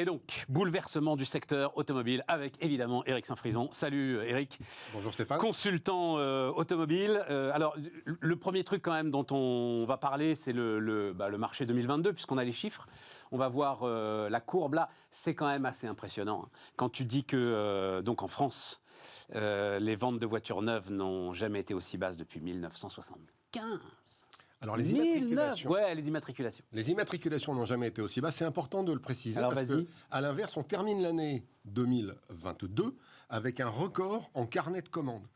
Et donc, bouleversement du secteur automobile avec évidemment Éric Saint-Frison. Salut Éric. Bonjour Stéphane. Consultant automobile. Alors, le premier truc quand même dont on va parler, c'est le marché 2022, puisqu'on a les chiffres. On va voir la courbe là. C'est quand même assez impressionnant. Quand tu dis que, donc en France, les ventes de voitures neuves n'ont jamais été aussi basses depuis 1975. Alors les immatriculations, les immatriculations. Les immatriculations n'ont jamais été aussi basses. C'est important de le préciser. Alors, parce qu'à l'inverse, on termine l'année 2022 avec un record en carnet de commandes.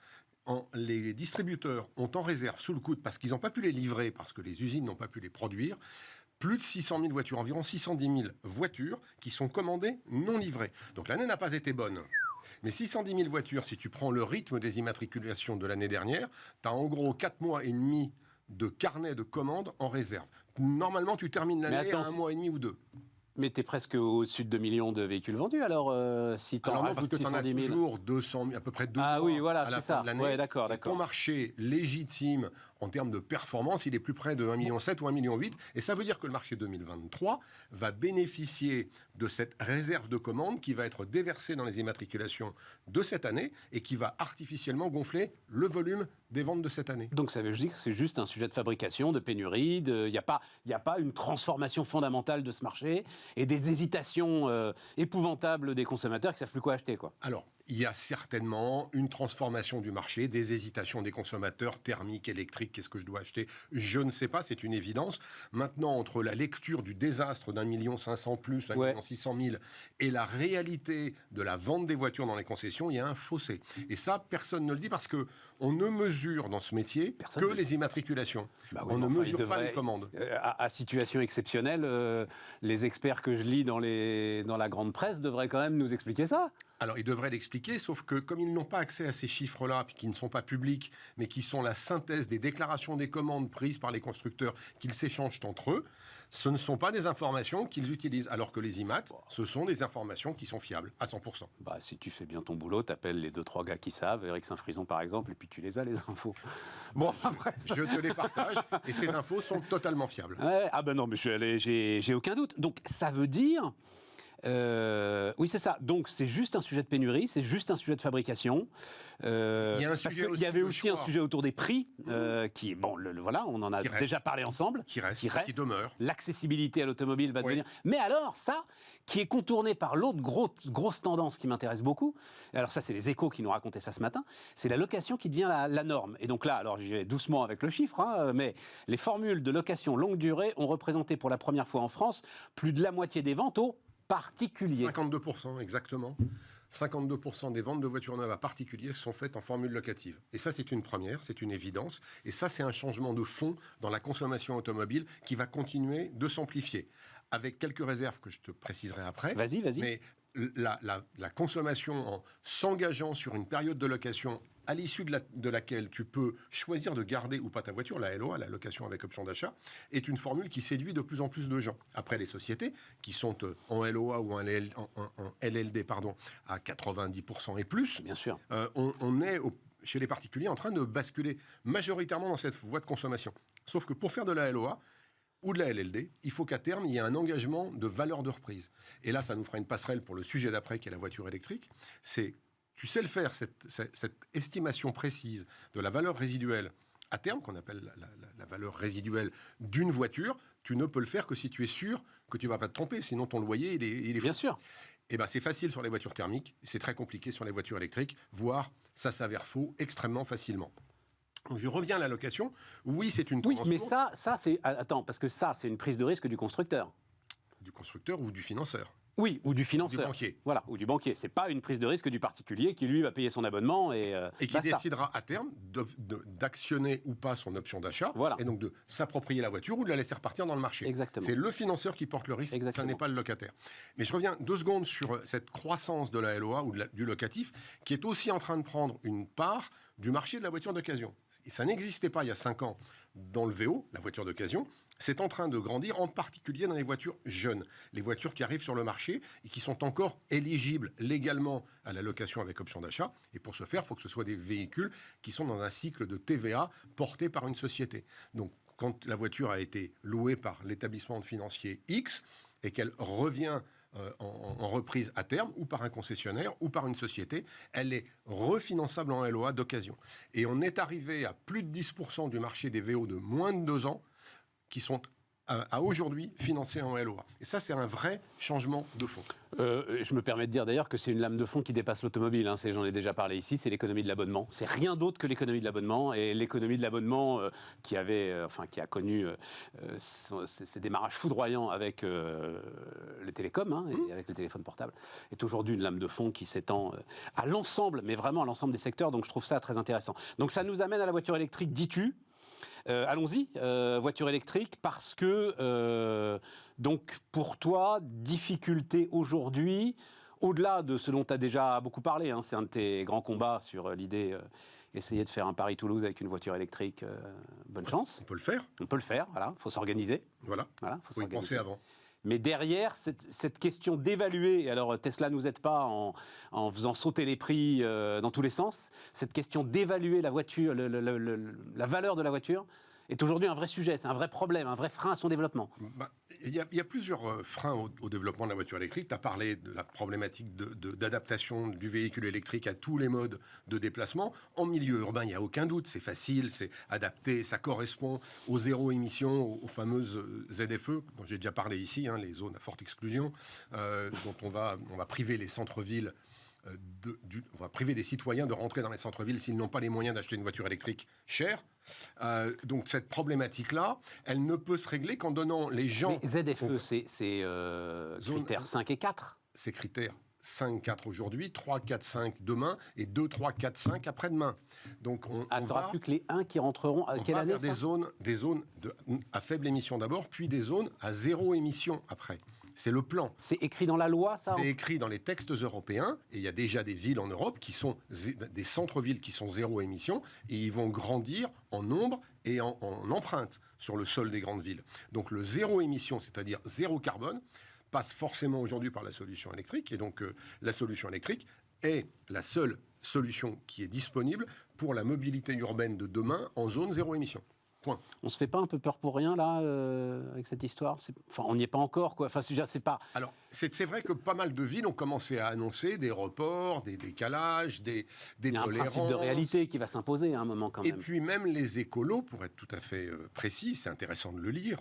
Les distributeurs ont en réserve sous le coude, parce qu'ils n'ont pas pu les livrer, parce que les usines n'ont pas pu les produire, plus de 600 000 voitures, environ 610 000 voitures qui sont commandées non livrées. Donc l'année n'a pas été bonne. Mais 610 000 voitures, si tu prends le rythme des immatriculations de l'année dernière, tu as en gros 4 mois et demi de carnet de commandes en réserve. Normalement, tu termines l'année à 1 mois et demi ou 2. Mais tu es presque au-dessus de 2 millions de véhicules vendus, alors si tu en rajoutes 610 000... toujours 200 000, à peu près 2 Ah mois oui, voilà, à la c'est ça. fin de l'année. Ouais, d'accord. Ton marché légitime en termes de performance, il est plus près de 1,7 million ou 1,8 million. Et ça veut dire que le marché 2023 va bénéficier de cette réserve de commandes qui va être déversée dans les immatriculations de cette année et qui va artificiellement gonfler le volume des ventes de cette année. Donc ça veut dire que c'est juste un sujet de fabrication, de pénurie, il n'y a pas une transformation fondamentale de ce marché et des hésitations épouvantables des consommateurs qui ne savent plus quoi acheter, quoi. Alors, il y a certainement une transformation du marché, des hésitations des consommateurs, thermiques, électriques, qu'est-ce que je dois acheter? Je ne sais pas, c'est une évidence. Maintenant, entre la lecture du désastre d'1,5 million plus, 1,6 million et la réalité de la vente des voitures dans les concessions, il y a un fossé. Et ça, personne ne le dit parce qu'on ne mesure dans ce métier les immatriculations. On ne mesure pas les commandes. À situation exceptionnelle, les experts que je lis dans la grande presse devraient quand même nous expliquer ça. Alors, ils devraient l'expliquer, sauf que comme ils n'ont pas accès à ces chiffres-là, puis qui ne sont pas publics, mais qui sont la synthèse des déclarations des commandes prises par les constructeurs qu'ils s'échangent entre eux, ce ne sont pas des informations qu'ils utilisent. Alors que les IMAT, ce sont des informations qui sont fiables, à 100%. Bah, si tu fais bien ton boulot, t'appelles les 2-3 gars qui savent, Éric Saint-Frison par exemple, et puis tu les as, les infos. Bon, bref. Je te les partage, et ces infos sont totalement fiables. Ouais, ah ben non, mais j'ai aucun doute. Donc, ça veut dire... oui, c'est ça. Donc, c'est juste un sujet de pénurie, c'est juste un sujet de fabrication. Il y a un sujet il y avait aussi un sujet autour des prix, qui, bon, voilà, on en a déjà parlé ensemble. Qui demeure. L'accessibilité à l'automobile va devenir... Mais alors, ça, qui est contourné par l'autre grosse tendance qui m'intéresse beaucoup, alors ça, c'est les Échos qui nous racontaient ça ce matin, c'est la location qui devient la norme. Et donc là, alors j'y vais doucement avec le chiffre, mais les formules de location longue durée ont représenté pour la première fois en France plus de la moitié des ventes aux particuliers. 52%, exactement. 52% des ventes de voitures neuves à particuliers sont faites en formule locative. Et ça, c'est une première, c'est une évidence. Et ça, c'est un changement de fond dans la consommation automobile qui va continuer de s'amplifier. Avec quelques réserves que je te préciserai après. Vas-y. Mais la consommation en s'engageant sur une période de location à l'issue de laquelle tu peux choisir de garder ou pas ta voiture, la LOA, la location avec option d'achat, est une formule qui séduit de plus en plus de gens. Après, les sociétés qui sont en LOA ou en LLD à 90% et plus, bien sûr. On est chez les particuliers en train de basculer majoritairement dans cette voie de consommation. Sauf que pour faire de la LOA, ou de la LLD, il faut qu'à terme, il y ait un engagement de valeur de reprise. Et là, ça nous fera une passerelle pour le sujet d'après, qui est la voiture électrique. Tu sais le faire, cette estimation précise de la valeur résiduelle à terme, qu'on appelle la valeur résiduelle d'une voiture, tu ne peux le faire que si tu es sûr que tu ne vas pas te tromper, sinon ton loyer, il est bien sûr. Eh ben, c'est facile sur les voitures thermiques, c'est très compliqué sur les voitures électriques, voire ça s'avère faux extrêmement facilement. Je reviens à la location. Oui, c'est une tendance. Oui, mais ça c'est... Attends, parce que ça, c'est une prise de risque du constructeur. Du constructeur ou du financeur. Oui, ou du financeur. Du banquier. Voilà, ou du banquier. C'est pas une prise de risque du particulier qui, lui, va payer son abonnement et qui décidera à terme d'actionner ou pas son option d'achat, voilà. Et donc de s'approprier la voiture ou de la laisser repartir dans le marché. Exactement. C'est le financeur qui porte le risque, Exactement. Ça n'est pas le locataire. Mais je reviens 2 secondes sur cette croissance de la LOA ou du locatif, qui est aussi en train de prendre une part du marché de la voiture d'occasion. Et ça n'existait pas il y a 5 ans dans le VO, la voiture d'occasion. C'est en train de grandir, en particulier dans les voitures jeunes, les voitures qui arrivent sur le marché et qui sont encore éligibles légalement à la location avec option d'achat. Et pour ce faire, il faut que ce soit des véhicules qui sont dans un cycle de TVA porté par une société. Donc, quand la voiture a été louée par l'établissement financier X et qu'elle revient en reprise à terme, ou par un concessionnaire, ou par une société. Elle est refinançable en LOA d'occasion. Et on est arrivé à plus de 10% du marché des VO de moins de 2 ans qui sont à aujourd'hui financés en LOA. Et ça, c'est un vrai changement de fond. Je me permets de dire d'ailleurs que c'est une lame de fond qui dépasse l'automobile. J'en ai déjà parlé ici, c'est l'économie de l'abonnement. C'est rien d'autre que l'économie de l'abonnement. Et l'économie de l'abonnement qui a connu ses démarrages foudroyants avec les télécoms et avec les téléphones portables, est aujourd'hui une lame de fond qui s'étend à l'ensemble, mais vraiment à l'ensemble des secteurs. Donc je trouve ça très intéressant. Donc ça nous amène à la voiture électrique, dis-tu. Allons-y, voiture électrique, parce que, donc, pour toi, difficulté aujourd'hui, au-delà de ce dont tu as déjà beaucoup parlé, c'est un de tes grands combats sur l'idée, essayer de faire un Paris-Toulouse avec une voiture électrique, bonne chance. On peut le faire. On peut le faire, voilà, il faut s'organiser. Voilà, faut y penser avant. Mais derrière, cette question d'évaluer, et alors Tesla ne nous aide pas en faisant sauter les prix dans tous les sens, cette question d'évaluer la voiture, la valeur de la voiture, est aujourd'hui un vrai sujet, c'est un vrai problème, un vrai frein à son développement. Il y a plusieurs freins au développement de la voiture électrique. Tu as parlé de la problématique d'adaptation du véhicule électrique à tous les modes de déplacement. En milieu urbain, il n'y a aucun doute, c'est facile, c'est adapté, ça correspond aux zéro émissions, aux fameuses ZFE, dont j'ai déjà parlé ici, les zones à forte exclusion, dont on va priver les centres-villes. On va priver des citoyens de rentrer dans les centres-villes s'ils n'ont pas les moyens d'acheter une voiture électrique chère. Donc cette problématique-là, elle ne peut se régler qu'en donnant les gens... Mais ZFE, c'est critères 5 et 4. C'est critères 5, 4 aujourd'hui, 3, 4, 5 demain et 2, 3, 4, 5 après-demain. Donc on va plus que les 1 qui rentreront à quelle année, des zones à faible émission d'abord, puis des zones à zéro émission après. C'est le plan. C'est écrit dans la loi, ça ? C'est écrit dans les textes européens, et il y a déjà des villes en Europe qui sont des centres-villes qui sont zéro émission, et ils vont grandir en nombre et en empreinte sur le sol des grandes villes. Donc le zéro émission, c'est-à-dire zéro carbone, passe forcément aujourd'hui par la solution électrique, et donc la solution électrique est la seule solution qui est disponible pour la mobilité urbaine de demain en zone zéro émission. Point. On se fait pas un peu peur pour rien, là, avec cette histoire ? On n'y est pas encore, quoi. Enfin, c'est pas... Alors, c'est vrai que pas mal de villes ont commencé à annoncer des reports, des décalages, des tolérances. Il y a un principe de réalité qui va s'imposer à un moment, quand même. Et puis même les écolos, pour être tout à fait précis, c'est intéressant de le dire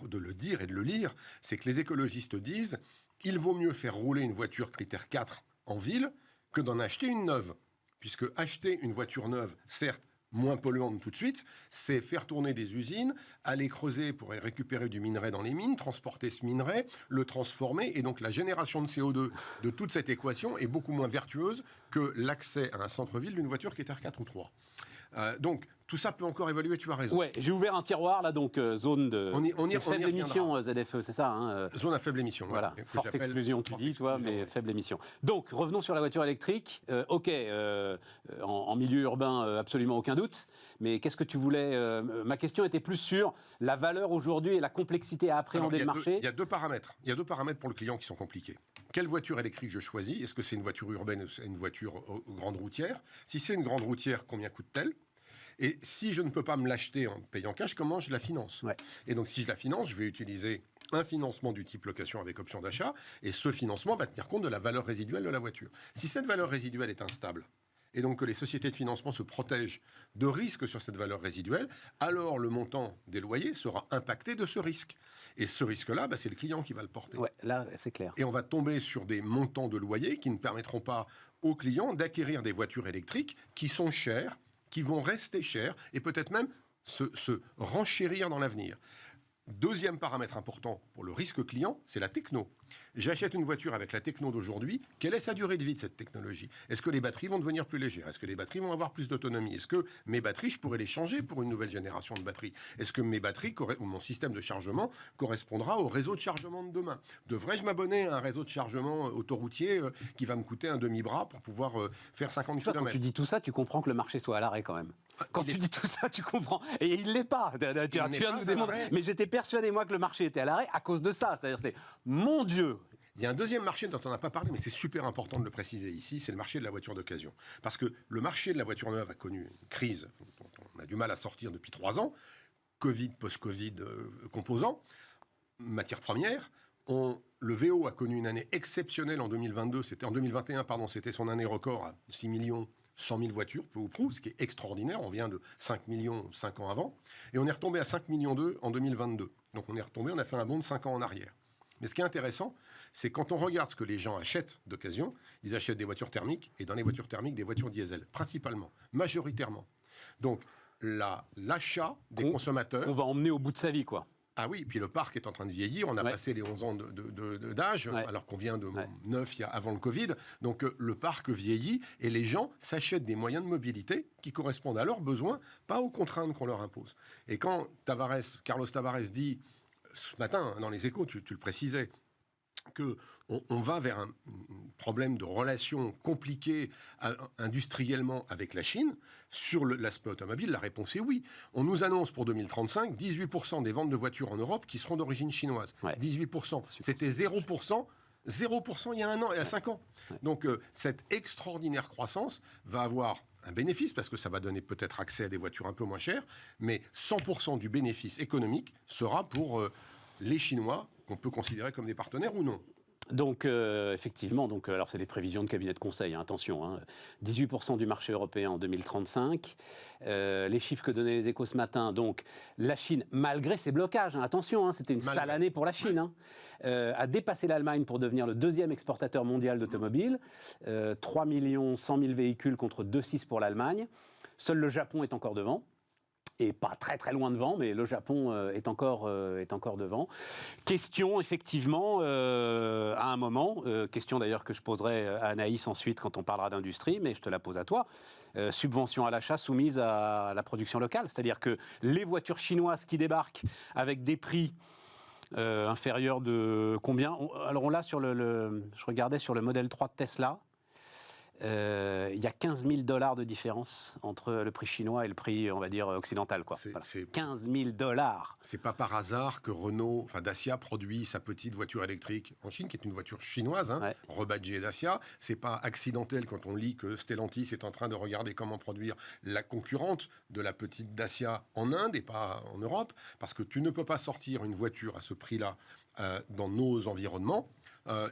et de le lire, c'est que les écologistes disent il vaut mieux faire rouler une voiture critère 4 en ville que d'en acheter une neuve. Puisque acheter une voiture neuve, certes, moins polluante tout de suite, c'est faire tourner des usines, aller creuser pour récupérer du minerai dans les mines, transporter ce minerai, le transformer, et donc la génération de CO2 de toute cette équation est beaucoup moins vertueuse que l'accès à un centre-ville d'une voiture qui est R4 ou 3. Donc, tout ça peut encore évoluer, tu as raison. Ouais, j'ai ouvert un tiroir, là, donc zone de faible émission, ZFE, c'est ça Zone à faible émission. Voilà, forte exclusion, tu dis, toi, mais faible émission. Donc, revenons sur la voiture électrique. En milieu urbain, absolument aucun doute. Mais qu'est-ce que tu voulais ma question était plus sur la valeur aujourd'hui et la complexité à appréhender le marché. Il y a deux paramètres. Il y a deux paramètres pour le client qui sont compliqués. Quelle voiture électrique je choisis ? Est-ce que c'est une voiture urbaine ou une voiture grande routière ? Si c'est une grande routière, combien coûte-t-elle ? Et si je ne peux pas me l'acheter en payant cash, comment je la finance ? Et donc, si je la finance, je vais utiliser un financement du type location avec option d'achat, et ce financement va tenir compte de la valeur résiduelle de la voiture. Si cette valeur résiduelle est instable, et donc que les sociétés de financement se protègent de risques sur cette valeur résiduelle, alors le montant des loyers sera impacté de ce risque. Et ce risque-là, c'est le client qui va le porter. Ouais, là, c'est clair. Et on va tomber sur des montants de loyers qui ne permettront pas aux clients d'acquérir des voitures électriques qui sont chères, qui vont rester chères et peut-être même se renchérir dans l'avenir. Deuxième paramètre important pour le risque client, c'est la techno. J'achète une voiture avec la techno d'aujourd'hui. Quelle est sa durée de vie de cette technologie ? Est-ce que les batteries vont devenir plus légères ? Est-ce que les batteries vont avoir plus d'autonomie ? Est-ce que mes batteries, je pourrais les changer pour une nouvelle génération de batteries ? Est-ce que mes batteries ou mon système de chargement correspondra au réseau de chargement de demain ? Devrais-je m'abonner à un réseau de chargement autoroutier qui va me coûter un demi-bras pour pouvoir faire 50 km ? Quand tu dis tout ça, tu comprends que le marché soit à l'arrêt quand même. Quand tu dis tout ça, tu comprends. Et il ne l'est pas. Tu viens de nous démontrer. Mais j'étais persuadé, moi, que le marché était à l'arrêt à cause de ça. C'est-à-dire, c'est mon Dieu. Il y a un deuxième marché dont on n'a pas parlé, mais c'est super important de le préciser ici, c'est le marché de la voiture d'occasion. Parce que le marché de la voiture neuve a connu une crise dont on a du mal à sortir depuis 3 ans. Covid, post-Covid, composants, matières premières. Le VO a connu une année exceptionnelle en 2022. En 2021, c'était son année record à 6 millions 100 000 voitures, peu ou prou, ce qui est extraordinaire. On vient de 5 millions 5 ans avant. Et on est retombé à 5 millions 2 en 2022. Donc on a fait un bond de 5 ans en arrière. Mais ce qui est intéressant, c'est quand on regarde ce que les gens achètent d'occasion, ils achètent des voitures thermiques, et dans les voitures thermiques, des voitures diesel, principalement, majoritairement. Donc l'achat des consommateurs... On va emmener au bout de sa vie, quoi. Ah oui, puis le parc est en train de vieillir. On a passé les 11 ans d'âge, alors qu'on vient de 9 avant le Covid. Donc le parc vieillit et les gens s'achètent des moyens de mobilité qui correspondent à leurs besoins, pas aux contraintes qu'on leur impose. Et quand Carlos Tavares dit ce matin dans les Échos, tu le précisais, qu'on va vers un problème de relations compliquées industriellement avec la Chine. Sur l'aspect automobile, la réponse est oui. On nous annonce pour 2035 18% des ventes de voitures en Europe qui seront d'origine chinoise. 18%. C'était 0%. 0% il y a 1 an et à 5 ans. Donc cette extraordinaire croissance va avoir un bénéfice parce que ça va donner peut-être accès à des voitures un peu moins chères, mais 100% du bénéfice économique sera pour les Chinois, qu'on peut considérer comme des partenaires ou non. Donc, effectivement, alors c'est des prévisions de cabinet de conseil, attention, 18% du marché européen en 2035. Les chiffres que donnaient les Échos ce matin, donc la Chine, malgré ses blocages, attention, c'était une sale année pour la Chine, a dépassé l'Allemagne pour devenir le deuxième exportateur mondial d'automobiles. 3 100 000 véhicules contre 2,6 pour l'Allemagne. Seul le Japon est encore devant. Et pas très très loin devant, mais le Japon est encore devant. Question effectivement à un moment, question d'ailleurs que je poserai à Anaïs ensuite quand on parlera d'industrie, mais je te la pose à toi. Subvention à l'achat soumise à la production locale, c'est-à-dire que les voitures chinoises qui débarquent avec des prix inférieurs de combien ? Alors on l'a je regardais sur le modèle 3 de Tesla. Il y a 15 000 $ de différence entre le prix chinois et le prix, on va dire, occidental. 15 000 $. C'est pas par hasard que Dacia produit sa petite voiture électrique en Chine, qui est une voiture chinoise, rebadgée Dacia. C'est pas accidentel quand on lit que Stellantis est en train de regarder comment produire la concurrente de la petite Dacia en Inde et pas en Europe, parce que tu ne peux pas sortir une voiture à ce prix-là dans nos environnements.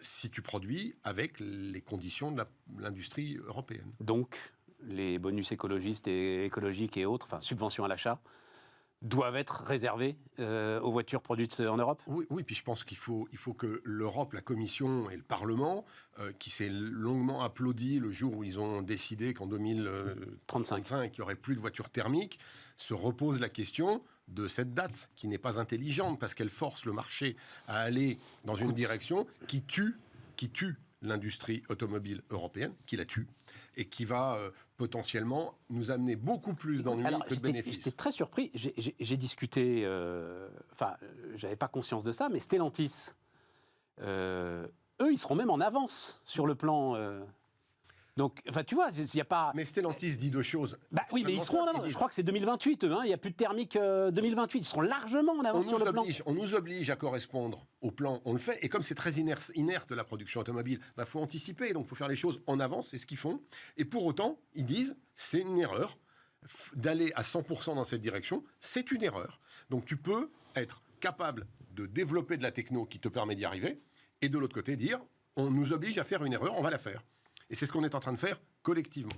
Si tu produis avec les conditions de l'industrie européenne. Donc, les bonus écologiques et autres, subventions à l'achat, doivent être réservés aux voitures produites en Europe ? Oui, puis je pense qu'il faut que l'Europe, la Commission et le Parlement, qui s'est longuement applaudi le jour où ils ont décidé qu'en 2035, il n'y aurait plus de voitures thermiques, se reposent la question de cette date qui n'est pas intelligente parce qu'elle force le marché à aller dans une direction qui tue l'industrie automobile européenne, qui la tue, et qui va potentiellement nous amener beaucoup plus d'ennuis que de bénéfices. J'étais très surpris, j'ai discuté, j'avais pas conscience de ça, mais Stellantis, eux, ils seront même en avance sur le plan... Donc, tu vois, il n'y a pas... Mais Stellantis dit deux choses. Oui, mais ils seront en avance. Je crois que c'est 2028, il n'y a plus de thermique 2028. Ils seront largement en avance sur le plan. On nous oblige à correspondre au plan, on le fait. Et comme c'est très inerte la production automobile, faut anticiper. Donc, il faut faire les choses en avance, c'est ce qu'ils font. Et pour autant, ils disent, c'est une erreur. D'aller à 100% dans cette direction, c'est une erreur. Donc, tu peux être capable de développer de la techno qui te permet d'y arriver. Et de l'autre côté, dire, on nous oblige à faire une erreur, on va la faire. Et c'est ce qu'on est en train de faire collectivement.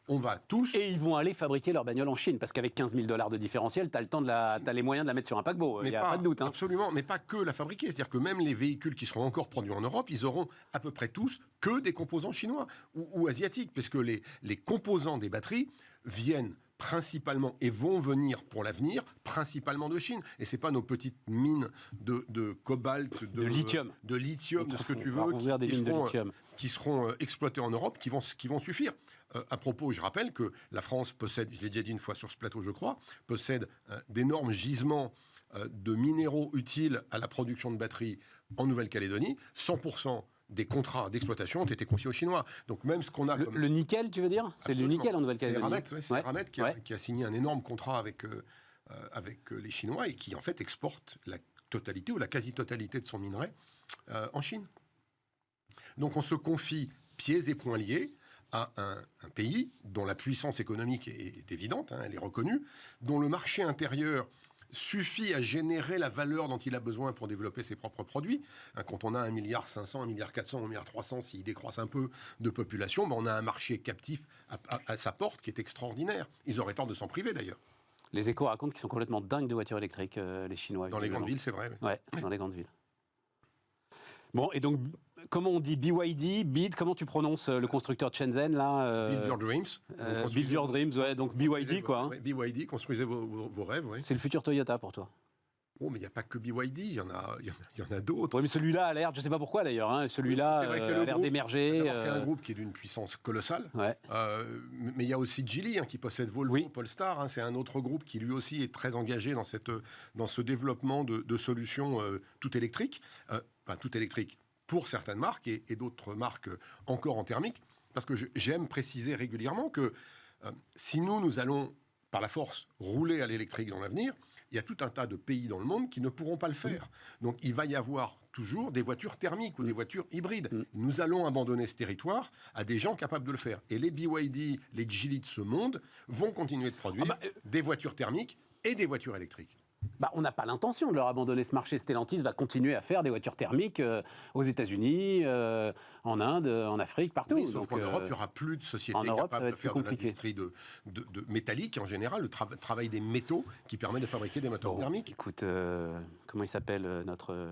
On va tous... Et ils vont aller fabriquer leur bagnole en Chine, parce qu'avec 15 000 $ de différentiel, tu as les moyens de la mettre sur un paquebot, il n'y a pas de doute. Absolument, mais pas que la fabriquer. C'est-à-dire que même les véhicules qui seront encore produits en Europe, ils auront à peu près tous que des composants chinois ou asiatiques, parce que les composants des batteries viennent principalement et vont venir pour l'avenir principalement de Chine. Et c'est pas nos petites mines de cobalt, de lithium, de ce que tu veux, qui seront exploitées en Europe, qui vont suffire. À propos, je rappelle que la France possède, je l'ai déjà dit une fois sur ce plateau, je crois, possède d'énormes gisements de minéraux utiles à la production de batteries en Nouvelle-Calédonie. 100% des contrats d'exploitation ont été confiés aux Chinois. Donc même ce qu'on a... Le nickel, tu veux dire ? C'est le nickel en Nouvelle-Calédonie. C'est Eramet qui a signé un énorme contrat avec les Chinois et qui en fait exporte la totalité ou la quasi-totalité de son minerai en Chine. Donc on se confie pieds et poings liés à un pays dont la puissance économique est évidente, elle est reconnue, dont le marché intérieur suffit à générer la valeur dont il a besoin pour développer ses propres produits. Quand on a 1,5 milliard, 1,4 milliard, 1,3 milliard, s'il décroisse un peu de population, on a un marché captif à sa porte qui est extraordinaire. Ils auraient tort de s'en priver d'ailleurs. Les Échos racontent qu'ils sont complètement dingues de voitures électriques, les Chinois. Dans les grandes villes, c'est vrai. Ouais, dans les grandes villes. Bon, et donc, comment on dit BYD, BYD, comment tu prononces le constructeur de Shenzhen, là Build Your Dreams. Build Your Dreams, ouais, donc BYD, quoi. Ouais, BYD, construisez vos rêves, ouais. C'est le futur Toyota pour toi. Oh, mais il n'y a pas que BYD, il y en a d'autres. Oui, mais celui-là a l'air, je ne sais pas pourquoi d'ailleurs, hein, celui-là a l'air d'émerger. C'est un groupe qui est d'une puissance colossale. Ouais. Mais il y a aussi Geely qui possède Volvo, oui. Polestar. C'est un autre groupe qui lui aussi est très engagé dans ce développement de solutions tout électriques. Enfin, tout électriques pour certaines marques et d'autres marques encore en thermique. Parce que j'aime préciser régulièrement que si nous allons, par la force, rouler à l'électrique dans l'avenir, il y a tout un tas de pays dans le monde qui ne pourront pas le faire. Donc il va y avoir toujours des voitures thermiques ou des voitures hybrides. Nous allons abandonner ce territoire à des gens capables de le faire. Et les BYD, les Geely de ce monde vont continuer de produire des voitures thermiques et des voitures électriques. On n'a pas l'intention de leur abandonner ce marché. Stellantis va continuer à faire des voitures thermiques aux États-Unis, en Inde, en Afrique, partout. Oui, sauf qu'en Europe, il n'y aura plus de sociétés capables de faire de l'industrie de métallique en général, le travail des métaux qui permet de fabriquer des moteurs thermiques. Écoute, comment il s'appelle notre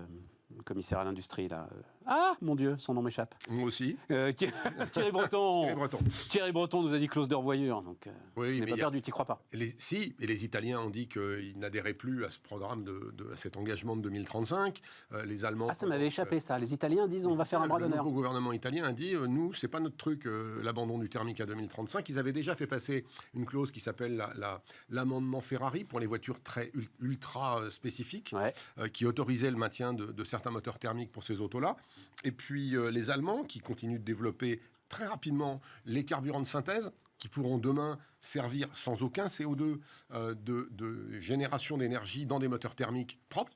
commissaire à l'industrie là Ah, mon Dieu, son nom m'échappe. Moi aussi. Thierry Breton. Thierry Breton nous a dit clause de revoyure, donc oui, tu n'es pas perdu, tu n'y crois pas. Et les Italiens ont dit qu'ils n'adhéraient plus à ce programme, à cet engagement de 2035. Les Allemands... Ah, ça m'avait échappé ça. Les Italiens disent on va faire un bras d'honneur. Le nouveau gouvernement italien a dit nous, c'est pas notre truc, l'abandon du thermique à 2035. Ils avaient déjà fait passer une clause qui s'appelle l'amendement Ferrari pour les voitures très ultra spécifiques, qui autorisait le maintien de certains moteurs thermiques pour ces autos-là. Et puis les Allemands qui continuent de développer très rapidement les carburants de synthèse qui pourront demain servir sans aucun CO2 de génération d'énergie dans des moteurs thermiques propres.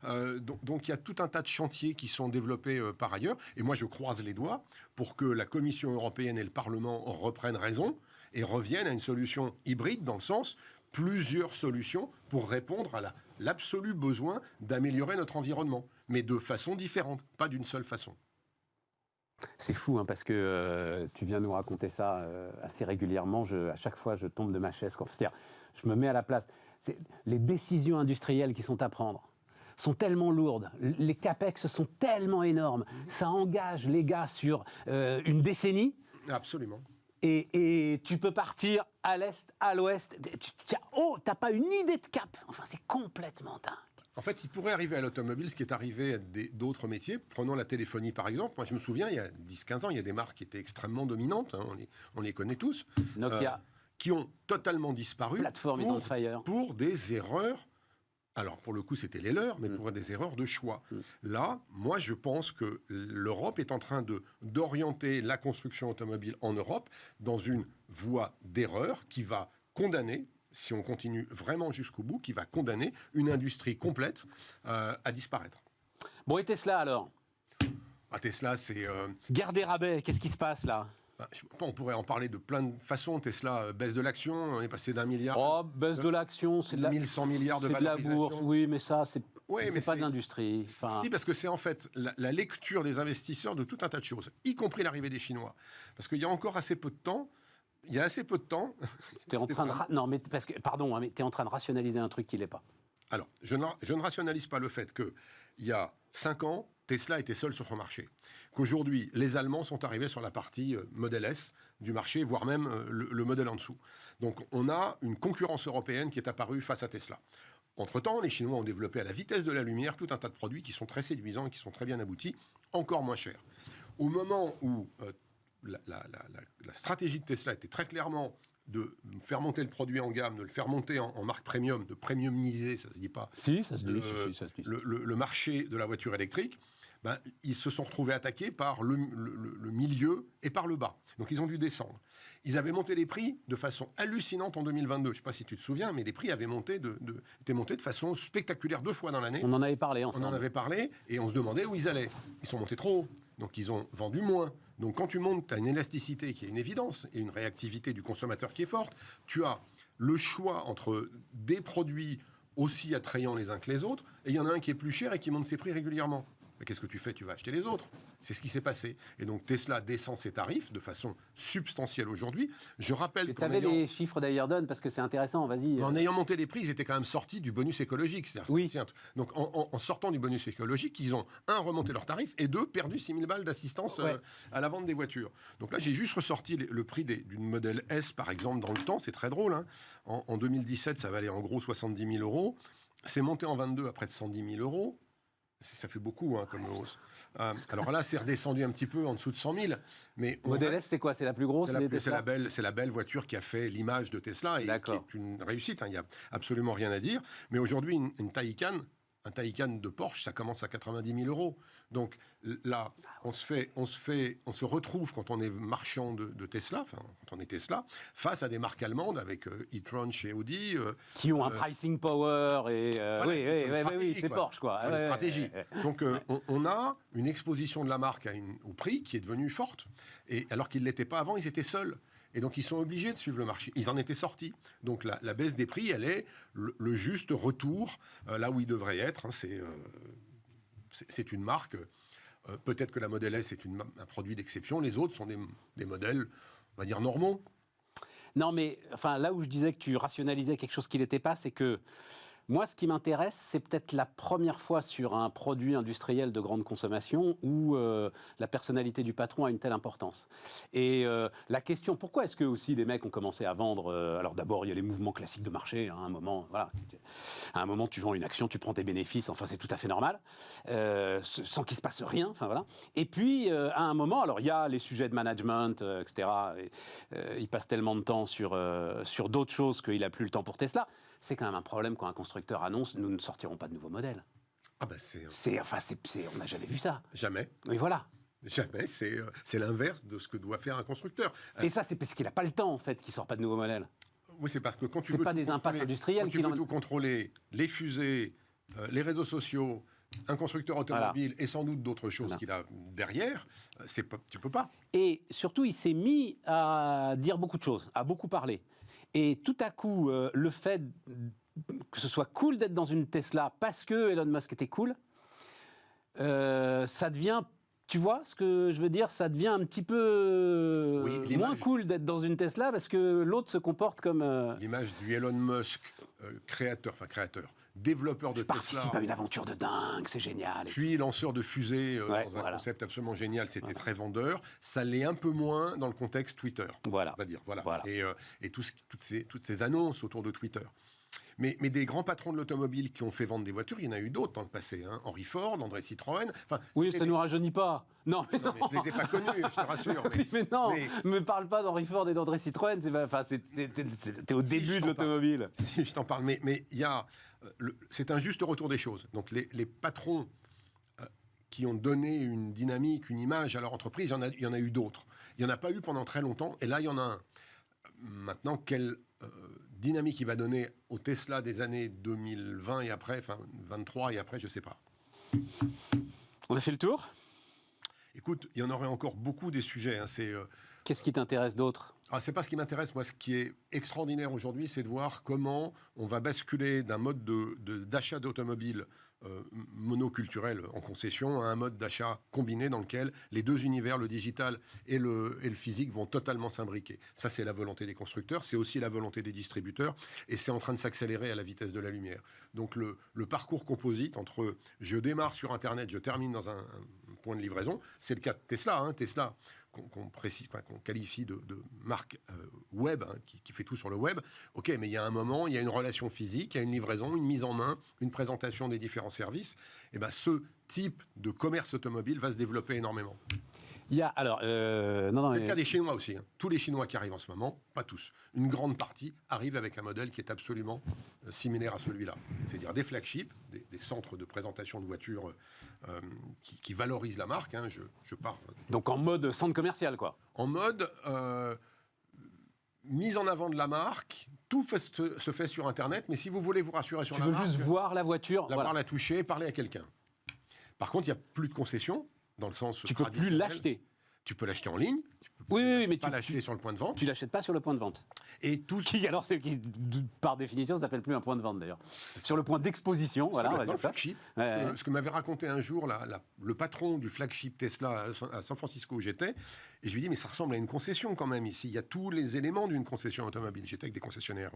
Donc il y a tout un tas de chantiers qui sont développés par ailleurs. Et moi, je croise les doigts pour que la Commission européenne et le Parlement reprennent raison et reviennent à une solution hybride dans le sens plusieurs solutions pour répondre à l'absolu besoin d'améliorer notre environnement, mais de façon différente, pas d'une seule façon. C'est fou, hein, parce que tu viens nous raconter ça assez régulièrement. À chaque fois, je tombe de ma chaise. C'est-à-dire, je me mets à la place. Les décisions industrielles qui sont à prendre sont tellement lourdes. Les capex sont tellement énormes. Ça engage les gars sur une décennie. Absolument. Et tu peux partir à l'est, à l'ouest. T'as pas une idée de cap. Enfin, c'est complètement dingue. En fait, il pourrait arriver à l'automobile ce qui est arrivé à d'autres métiers. Prenons la téléphonie, par exemple. Moi, je me souviens, il y a 10-15 ans, il y a des marques qui étaient extrêmement dominantes. Hein, on les connaît tous. Nokia. Qui ont totalement disparu. Plateforme is on fire. Pour des erreurs. Alors, pour le coup, c'était les leurs, mais pour des erreurs de choix. Là, moi, je pense que l'Europe est en train d'orienter la construction automobile en Europe dans une voie d'erreur qui va condamner, si on continue vraiment jusqu'au bout, qui va condamner une industrie complète à disparaître. Bon, et Tesla, alors Tesla, c'est... Guerre des rabais, qu'est-ce qui se passe, là ? On pourrait en parler de plein de façons. Tesla baisse de l'action, on est passé d'1 milliard. Oh, baisse de l'action, c'est de la... 1100 milliards de valorisation. C'est de la bourse, oui, mais ça, c'est pas de l'industrie. Si, parce que c'est en fait la lecture des investisseurs de tout un tas de choses, y compris l'arrivée des Chinois. Parce qu'il y a encore assez peu de temps. Il y a assez peu de temps. T'es en train de... Non, mais parce que, pardon, mais t'es en train de rationaliser un truc qui l'est pas. Alors, je ne rationalise pas le fait qu'il y a 5 ans, Tesla était seul sur son marché. Qu'aujourd'hui, les Allemands sont arrivés sur la partie modèle S du marché, voire même le modèle en dessous. Donc, on a une concurrence européenne qui est apparue face à Tesla. Entre-temps, les Chinois ont développé à la vitesse de la lumière tout un tas de produits qui sont très séduisants et qui sont très bien aboutis, encore moins chers. Au moment où la stratégie de Tesla était très clairement de faire monter le produit en gamme, de le faire monter en marque premium, de premiumiser, ça se dit pas. Si, ça se dit. Le marché de la voiture électrique, ils se sont retrouvés attaqués par le milieu et par le bas. Donc ils ont dû descendre. Ils avaient monté les prix de façon hallucinante en 2022. Je ne sais pas si tu te souviens, mais les prix étaient montés de façon spectaculaire 2 fois dans l'année. On en avait parlé ensemble. On en avait parlé et on se demandait où ils allaient. Ils sont montés trop haut. Donc ils ont vendu moins. Donc quand tu montes, tu as une élasticité qui est une évidence et une réactivité du consommateur qui est forte. Tu as le choix entre des produits aussi attrayants les uns que les autres, et il y en a un qui est plus cher et qui monte ses prix régulièrement. Mais qu'est-ce que tu fais? Tu vas acheter les autres. C'est ce qui s'est passé. Et donc Tesla descend ses tarifs de façon substantielle aujourd'hui. Je rappelle tu avais les chiffres d'ailleurs donne parce que c'est intéressant, vas-y. En ayant monté les prix, ils étaient quand même sortis du bonus écologique. Oui. Donc en sortant du bonus écologique, ils ont, un, remonté leurs tarifs, et deux, perdu 6 000 balles d'assistance à la vente des voitures. Donc là, j'ai juste ressorti le prix d'une modèle S, par exemple, dans le temps. C'est très drôle. Hein. En 2017, ça valait en gros 70 000 euros. C'est monté en 22 à près de 110 000 euros. Ça fait beaucoup comme hausse. Alors là, c'est redescendu un petit peu en dessous de 100 000. Mais Model S, c'est quoi? C'est la plus grosse? C'est la belle voiture qui a fait l'image de Tesla et qui est une réussite. Il n'y a absolument rien à dire. Mais aujourd'hui, une Taycan, un Taycan de Porsche, ça commence à 90 000 euros. Donc là, on se retrouve quand on est marchand de Tesla, enfin quand on est Tesla, face à des marques allemandes avec e-tron chez Audi, qui ont un pricing power et oui, c'est Porsche quoi. Une stratégie. Donc on a une exposition de la marque au prix qui est devenue forte. Et alors qu'ils ne l'étaient pas avant, ils étaient seuls. Et donc, ils sont obligés de suivre le marché. Ils en étaient sortis. Donc, la baisse des prix, elle est le juste retour là où il devrait être. Hein. C'est une marque. Peut-être que la Model S est un produit d'exception. Les autres sont des modèles, on va dire, normaux. Non, mais enfin, là où je disais que tu rationalisais quelque chose qui n'était pas, c'est que moi, ce qui m'intéresse, c'est peut-être la première fois sur un produit industriel de grande consommation où la personnalité du patron a une telle importance. Et la question, pourquoi est-ce que aussi des mecs ont commencé à vendre alors d'abord, il y a les mouvements classiques de marché. Hein, à un moment, tu vends une action, tu prends tes bénéfices. Enfin, c'est tout à fait normal, sans qu'il se passe rien. Enfin voilà. Et puis, à un moment, alors il y a les sujets de management, etc. Il passe tellement de temps sur d'autres choses qu'il n'a plus le temps pour Tesla. C'est quand même un problème quand un constructeur annonce « nous ne sortirons pas de nouveaux modèles ». Ah ben on n'a jamais vu ça. Jamais. Mais voilà. Jamais, c'est l'inverse de ce que doit faire un constructeur. Et ça, c'est parce qu'il n'a pas le temps, en fait, qu'il ne sort pas de nouveaux modèles. Oui, c'est parce que quand tu veux pas des impasses industrielles quand tu veux tout contrôler, les fusées, les réseaux sociaux, un constructeur automobile et sans doute d'autres choses qu'il a derrière, tu peux pas. Et surtout, il s'est mis à dire beaucoup de choses, à beaucoup parler. Et tout à coup, le fait que ce soit cool d'être dans une Tesla parce que Elon Musk était cool, ça devient, tu vois ce que je veux dire, ça devient un petit peu moins cool d'être dans une Tesla parce que l'autre se comporte comme... L'image du Elon Musk, développeur de Tesla. Participe à une aventure de dingue, c'est génial. Puis lanceur de fusée dans un concept absolument génial, c'était très vendeur. Ça l'est un peu moins dans le contexte Twitter, on va dire. Voilà. Et toutes ces annonces autour de Twitter. Mais des grands patrons de l'automobile qui ont fait vendre des voitures, il y en a eu d'autres dans le passé. Hein. Henry Ford, André Citroën. Oui, ça ne nous rajeunit pas. Non, mais je ne les ai pas connus, je te rassure. Mais non, ne me parle pas d'Henry Ford et d'André Citroën. T'es au début de l'automobile. Si, je t'en parle. Mais il y a... c'est un juste retour des choses. Donc les patrons qui ont donné une dynamique, une image à leur entreprise, il y en a eu d'autres. Il n'y en a pas eu pendant très longtemps. Et là, il y en a un. Maintenant, quelle dynamique il va donner au Tesla des années 2020 et après, enfin 23 et après, je ne sais pas. On a fait le tour ? Écoute, il y en aurait encore beaucoup des sujets. Hein, Qu'est-ce qui t'intéresse d'autre ? C'est pas ce qui m'intéresse. Moi, ce qui est extraordinaire aujourd'hui, c'est de voir comment on va basculer d'un mode d'achat d'automobiles monoculturel en concession à un mode d'achat combiné dans lequel les deux univers, le digital et le physique, vont totalement s'imbriquer. Ça, c'est la volonté des constructeurs, c'est aussi la volonté des distributeurs, et c'est en train de s'accélérer à la vitesse de la lumière. Donc le parcours composite entre je démarre sur Internet, je termine dans un point de livraison, c'est le cas de Tesla. Hein, Tesla, qu'on qualifie de marque web, hein, qui fait tout sur le web. Ok, mais il y a un moment, il y a une relation physique, il y a une livraison, une mise en main, une présentation des différents services. Et ben, ce type de commerce automobile va se développer énormément. C'est le cas des Chinois aussi. Hein. Tous les Chinois qui arrivent en ce moment, pas tous, une grande partie arrivent avec un modèle qui est absolument similaire à celui-là. C'est-à-dire des flagships, des centres de présentation de voitures qui valorisent la marque. Hein. Je pars. Donc en mode centre commercial, quoi. En mode mise en avant de la marque. Tout se fait sur Internet, mais si vous voulez vous rassurer sur la marque... Tu veux juste voir la voiture. Voir la toucher, parler à quelqu'un. Par contre, il n'y a plus de concessions. Dans le sens tu peux plus l'acheter. Tu peux l'acheter en ligne. Oui, mais pas l'acheter sur le point de vente. Tu l'achètes pas sur le point de vente. Et tout Qui, par définition, s'appelle plus un point de vente d'ailleurs. Sur le point d'exposition, voilà, on va dire ça. Flagship. Ce que m'avait raconté un jour le patron du flagship Tesla à San Francisco où j'étais, et je lui dis mais ça ressemble à une concession quand même ici. Il y a tous les éléments d'une concession automobile. J'étais avec des concessionnaires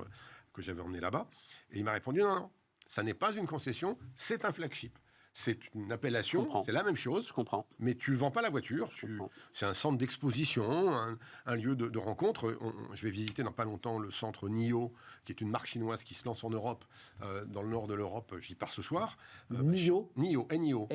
que j'avais emmenés là-bas, et il m'a répondu non, ça n'est pas une concession, c'est un flagship. C'est une appellation, c'est la même chose. Je comprends. Mais tu ne vends pas la voiture. C'est un centre d'exposition, un lieu de rencontre. Je vais visiter dans pas longtemps le centre NIO, qui est une marque chinoise qui se lance en Europe, dans le nord de l'Europe. J'y pars ce soir. NIO NIO. NIO.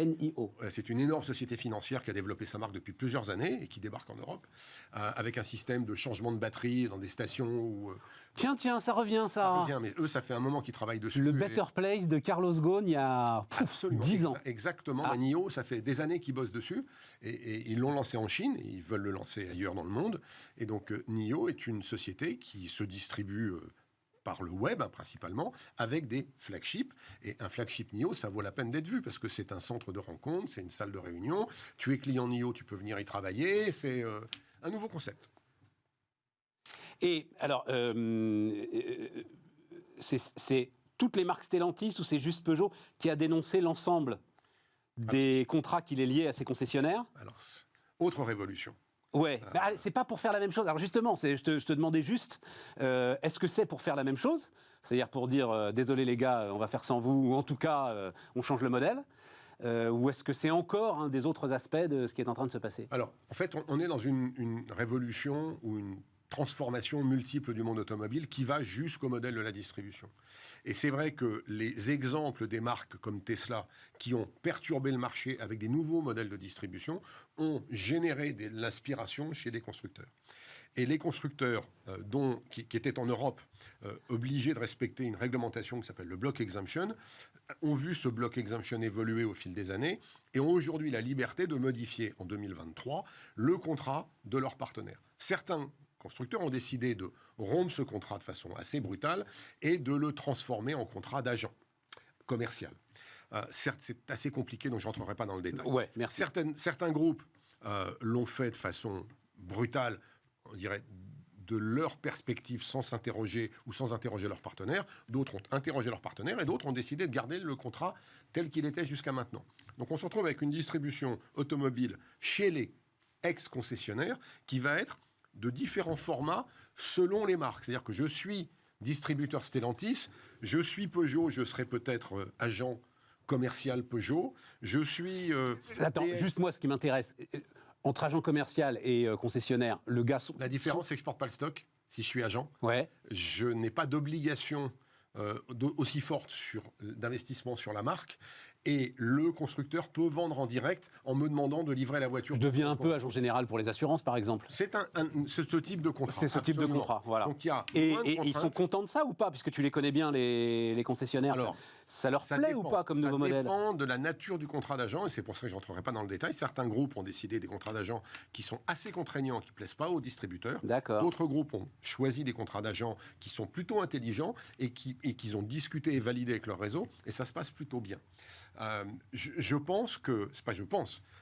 C'est une énorme société financière qui a développé sa marque depuis plusieurs années et qui débarque en Europe avec un système de changement de batterie dans des stations où... Tiens, ça revient, ça. Ça revient, mais eux, ça fait un moment qu'ils travaillent dessus. Le Better Place de Carlos Ghosn, il y a 10 ans. Exactement. NIO, ça fait des années qu'ils bossent dessus. Et ils l'ont lancé en Chine. Et ils veulent le lancer ailleurs dans le monde. Et donc, NIO est une société qui se distribue par le web, principalement, avec des flagships. Et un flagship NIO, ça vaut la peine d'être vu, parce que c'est un centre de rencontre, c'est une salle de réunion. Tu es client NIO, tu peux venir y travailler. C'est un nouveau concept. Et alors, c'est toutes les marques Stellantis ou c'est juste Peugeot qui a dénoncé l'ensemble des contrats qui les liaient à ces concessionnaires? Alors, autre révolution. Ouais, mais c'est pas pour faire la même chose. Alors justement, je te demandais juste, est-ce que c'est pour faire la même chose? C'est-à-dire pour dire, désolé les gars, on va faire sans vous, ou en tout cas, on change le modèle, ou est-ce que c'est encore un des autres aspects de ce qui est en train de se passer? Alors, en fait, on est dans une révolution ou une transformation multiple du monde automobile qui va jusqu'au modèle de la distribution. Et c'est vrai que les exemples des marques comme Tesla qui ont perturbé le marché avec des nouveaux modèles de distribution ont généré de l'inspiration chez des constructeurs. Et les constructeurs qui étaient en Europe obligés de respecter une réglementation qui s'appelle le block exemption ont vu ce block exemption évoluer au fil des années et ont aujourd'hui la liberté de modifier en 2023 le contrat de leurs partenaires. Certains constructeurs ont décidé de rompre ce contrat de façon assez brutale et de le transformer en contrat d'agent commercial. Certes, c'est assez compliqué, donc je n'entrerai pas dans le détail. Ouais, merci. Certains groupes l'ont fait de façon brutale, on dirait, de leur perspective, sans s'interroger ou sans interroger leurs partenaires. D'autres ont interrogé leurs partenaires et d'autres ont décidé de garder le contrat tel qu'il était jusqu'à maintenant. Donc on se retrouve avec une distribution automobile chez les ex-concessionnaires qui va être de différents formats selon les marques. C'est-à-dire que je suis distributeur Stellantis, je suis Peugeot, je serai peut-être agent commercial Peugeot, je suis... Attends, juste moi, ce qui m'intéresse, entre agent commercial et concessionnaire, le gars... La différence, c'est que je ne porte pas le stock, si je suis agent. Ouais. Je n'ai pas d'obligation aussi forte d'investissement sur la marque. Et le constructeur peut vendre en direct en me demandant de livrer la voiture. Je deviens un peu agent général pour les assurances, par exemple. C'est ce type de contrat. C'est ce type de contrat, voilà. Donc, il y a et ils sont contents de ça ou pas? Puisque tu les connais bien, les concessionnaires. Alors, ça leur plaît ou pas comme nouveau modèle? Ça dépend de la nature du contrat d'agent, et c'est pour ça que je n'entrerai pas dans le détail. Certains groupes ont décidé des contrats d'agent qui sont assez contraignants, qui ne plaisent pas aux distributeurs. D'accord. D'autres groupes ont choisi des contrats d'agent qui sont plutôt intelligents et qu'ils ont discuté et validé avec leur réseau, et ça se passe plutôt bien. Je pense que,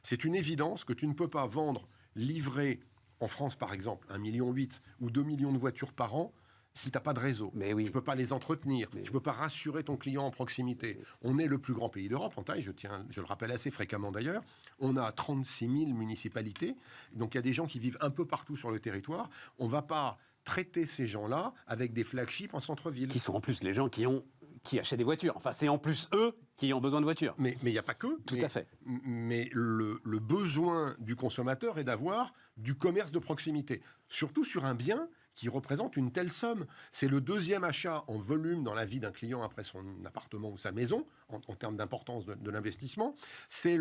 c'est une évidence que tu ne peux pas vendre, livrer en France par exemple 1,8 million ou 2 millions de voitures par an si tu n'as pas de réseau. Mais oui. Tu ne peux pas les entretenir, tu ne peux pas rassurer ton client en proximité. On est le plus grand pays d'Europe en taille, je le rappelle assez fréquemment d'ailleurs. On a 36 000 municipalités, donc il y a des gens qui vivent un peu partout sur le territoire. On ne va pas traiter ces gens-là avec des flagships en centre-ville. Qui sont en plus les gens qui achètent des voitures. Enfin, c'est en plus eux qui ont besoin de voitures. Mais il n'y a pas que. Tout à fait. Mais le besoin du consommateur est d'avoir du commerce de proximité. Surtout sur un bien qui représente une telle somme. C'est le deuxième achat en volume dans la vie d'un client après son appartement ou sa maison, en termes d'importance de l'investissement. C'est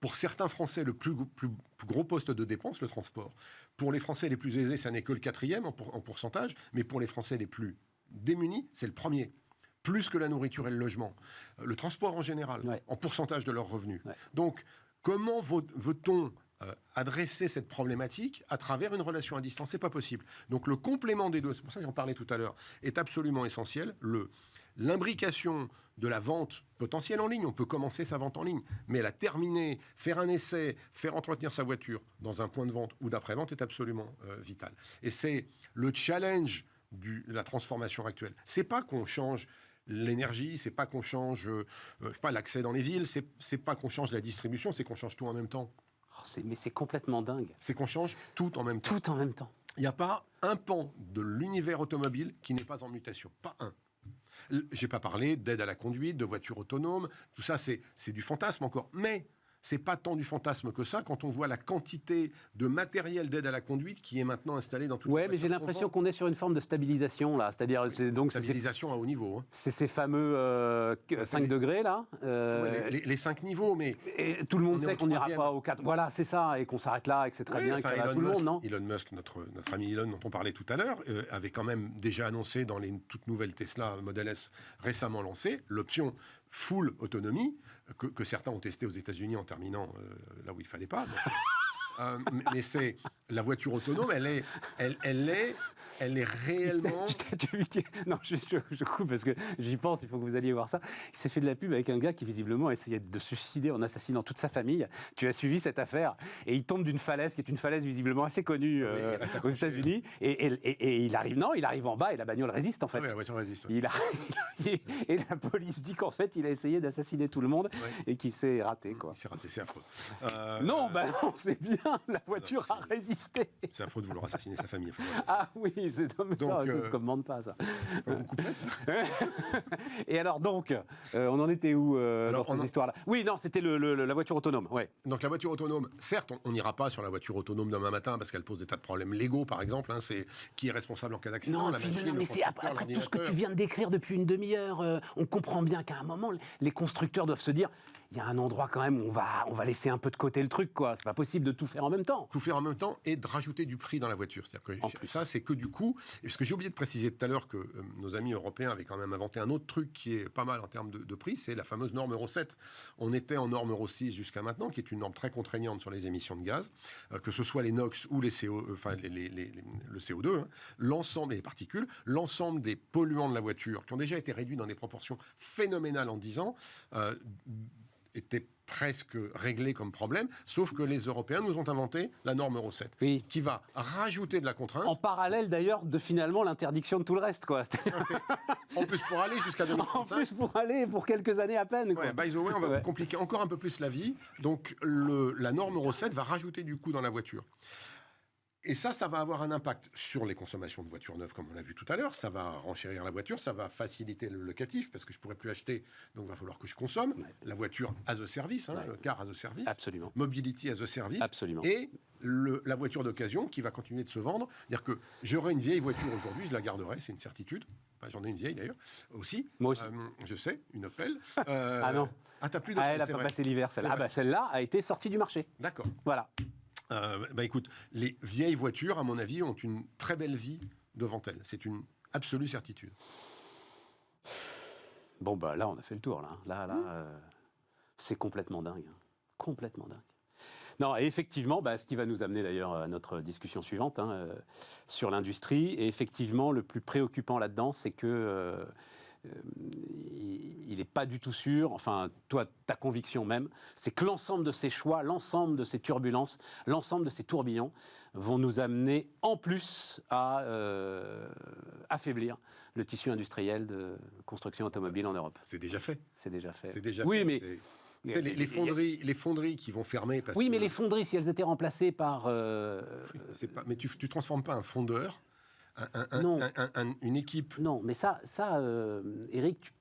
pour certains Français, le plus gros poste de dépense, le transport. Pour les Français les plus aisés, ça n'est que le quatrième en pourcentage, mais pour les Français les plus démunis, c'est le premier. Plus que la nourriture et le logement. Le transport en général, ouais. En pourcentage de leurs revenus. Ouais. Donc, comment veut-on adresser cette problématique à travers une relation à distance? C'est pas possible. Donc, le complément des deux, c'est pour ça que j'en parlais tout à l'heure, est absolument essentiel. l'imbrication de la vente potentielle en ligne, on peut commencer sa vente en ligne, mais la terminer, faire un essai, faire entretenir sa voiture dans un point de vente ou d'après-vente est absolument vital. Et c'est le challenge de la transformation actuelle. C'est pas qu'on change l'énergie, c'est pas qu'on change pas l'accès dans les villes, c'est pas qu'on change la distribution, c'est qu'on change tout en même temps. Mais c'est complètement dingue. C'est qu'on change tout en même temps. Tout en même temps. Il n'y a pas un pan de l'univers automobile qui n'est pas en mutation. Pas un. J'ai pas parlé d'aide à la conduite, de voitures autonomes. Tout ça, c'est du fantasme encore. Mais c'est pas tant du fantasme que ça quand on voit la quantité de matériel d'aide à la conduite qui est maintenant installé dans toutes les voitures. Mais j'ai l'impression qu'on est sur une forme de stabilisation là, c'est-à-dire stabilisation à haut niveau. Hein. C'est ces fameux 5 degrés là. Les 5 niveaux, mais et tout le monde sait qu'on n'ira pas aux 4. Voilà, c'est ça, et qu'on s'arrête là, et que c'est très bien, qu'il y a tout le monde, non ? Elon Musk, notre ami Elon dont on parlait tout à l'heure, avait quand même déjà annoncé dans les toutes nouvelles Tesla Model S récemment lancées l'option full autonomie que certains ont testé aux États-Unis en terminant là où il fallait pas. Mais c'est la voiture autonome, elle est réellement. Non, je coupe parce que j'y pense. Il faut que vous alliez voir ça. Il s'est fait de la pub avec un gars qui visiblement essayait de se suicider en assassinant toute sa famille. Tu as suivi cette affaire et il tombe d'une falaise qui est une falaise visiblement assez connue aux États-Unis. Et il arrive en bas et la bagnole résiste en fait. Oui, la voiture résiste. Oui. Et la police dit qu'en fait il a essayé d'assassiner tout le monde et qu'il s'est raté quoi. Il s'est raté, c'est affreux. Non, c'est bien. La voiture a résisté. C'est affreux de vouloir assassiner sa famille. Ah oui, ça se commande pas, ça. Vous coupez ça. Et alors donc, on en était où dans ces histoires-là ? Oui, non, c'était la voiture autonome. Ouais. Donc la voiture autonome, certes, on n'ira pas sur la voiture autonome demain matin parce qu'elle pose des tas de problèmes légaux, par exemple. Hein, c'est qui est responsable en cas d'accident. Non, mais c'est après tout ce que tu viens de décrire depuis une demi-heure, on comprend bien qu'à un moment, les constructeurs doivent se dire. Il y a un endroit quand même où on va laisser un peu de côté le truc, quoi. C'est pas possible de tout faire en même temps. Tout faire en même temps et de rajouter du prix dans la voiture. C'est-à-dire que ça, c'est que du coup. Parce que j'ai oublié de préciser tout à l'heure que nos amis européens avaient quand même inventé un autre truc qui est pas mal en termes de prix, c'est la fameuse norme Euro 7. On était en norme Euro 6 jusqu'à maintenant, qui est une norme très contraignante sur les émissions de gaz, que ce soit les NOx ou les le CO2, hein, l'ensemble des particules, l'ensemble des polluants de la voiture, qui ont déjà été réduits dans des proportions phénoménales en 10 ans, était presque réglé comme problème, sauf que les Européens nous ont inventé la norme Euro 7, qui va rajouter de la contrainte. En parallèle d'ailleurs de finalement l'interdiction de tout le reste, quoi. En plus pour aller jusqu'à 2035. En plus pour aller pour quelques années à peine, quoi. Ouais, by the way, on va compliquer encore un peu plus la vie. Donc la norme Euro 7 va rajouter du coût dans la voiture. Et ça va avoir un impact sur les consommations de voitures neuves, comme on l'a vu tout à l'heure. Ça va renchérir la voiture, ça va faciliter le locatif, parce que je ne pourrai plus acheter, donc il va falloir que je consomme. Ouais. La voiture as a service, le car as a service. Absolument. Mobility as a service. Absolument. Et la voiture d'occasion qui va continuer de se vendre. C'est-à-dire que j'aurai une vieille voiture aujourd'hui, je la garderai, c'est une certitude. Enfin, j'en ai une vieille d'ailleurs, aussi. Moi aussi. Je sais, une Opel. Ah non. Ah, t'as plus d'Opel, elle n'a pas passé l'hiver, celle-là. Ah bah celle-là a été sortie du marché. D'accord. Voilà. Écoute, les vieilles voitures, à mon avis, ont une très belle vie devant elles. C'est une absolue certitude. Bon, bah là, on a fait le tour. Là, c'est complètement dingue. Hein. Complètement dingue. Non, et effectivement, ce qui va nous amener d'ailleurs à notre discussion suivante sur l'industrie. Et effectivement, le plus préoccupant là-dedans, c'est que... il n'est pas du tout sûr, enfin, toi, ta conviction même, c'est que l'ensemble de ces choix, l'ensemble de ces turbulences, l'ensemble de ces tourbillons vont nous amener en plus à affaiblir le tissu industriel de construction automobile en Europe. C'est déjà fait. C'est déjà fait. C'est déjà oui, fait. Mais... Les fonderies qui vont fermer. Mais les fonderies, si elles étaient remplacées par... Mais tu ne transformes pas un fondeur... une équipe. Non, mais ça Eric,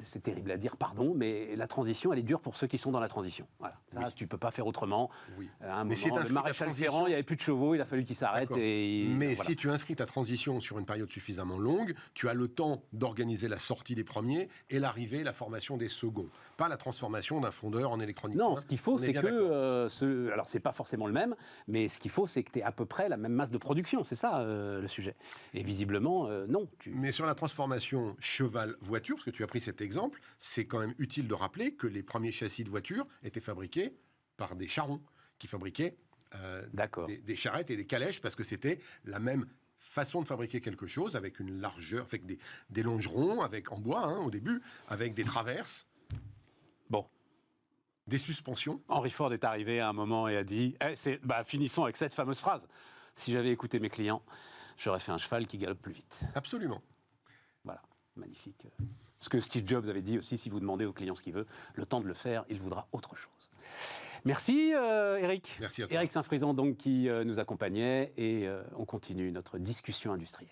c'est terrible à dire, pardon, mais la transition, elle est dure pour ceux qui sont dans la transition. Voilà. Ça, tu ne peux pas faire autrement. Oui. À un moment, le maréchal Ferrand, il n'y avait plus de chevaux, il a fallu qu'il s'arrête. Mais si tu inscris ta transition sur une période suffisamment longue, tu as le temps d'organiser la sortie des premiers et l'arrivée, la formation des seconds. Pas la transformation d'un fondeur en électronique. Non, ce qu'il faut, c'est que... alors, c'est pas forcément le même, mais ce qu'il faut, c'est que tu aies à peu près la même masse de production. C'est ça, le sujet. Et visiblement, non. Mais sur la transformation cheval-voiture, parce que tu as pris cet exemple, c'est quand même utile de rappeler que les premiers châssis de voitures étaient fabriqués par des charrons qui fabriquaient des charrettes et des calèches parce que c'était la même façon de fabriquer quelque chose avec une largeur, avec des longerons, en bois au début, avec des traverses. Bon. Des suspensions. Henry Ford est arrivé à un moment et a dit finissons avec cette fameuse phrase. Si j'avais écouté mes clients, j'aurais fait un cheval qui galope plus vite. Absolument. Voilà, magnifique. Ce que Steve Jobs avait dit aussi, si vous demandez au client ce qu'il veut, le temps de le faire, il voudra autre chose. Merci Eric. Merci à toi. Eric Saint-Frison donc qui nous accompagnait et on continue notre discussion industrielle.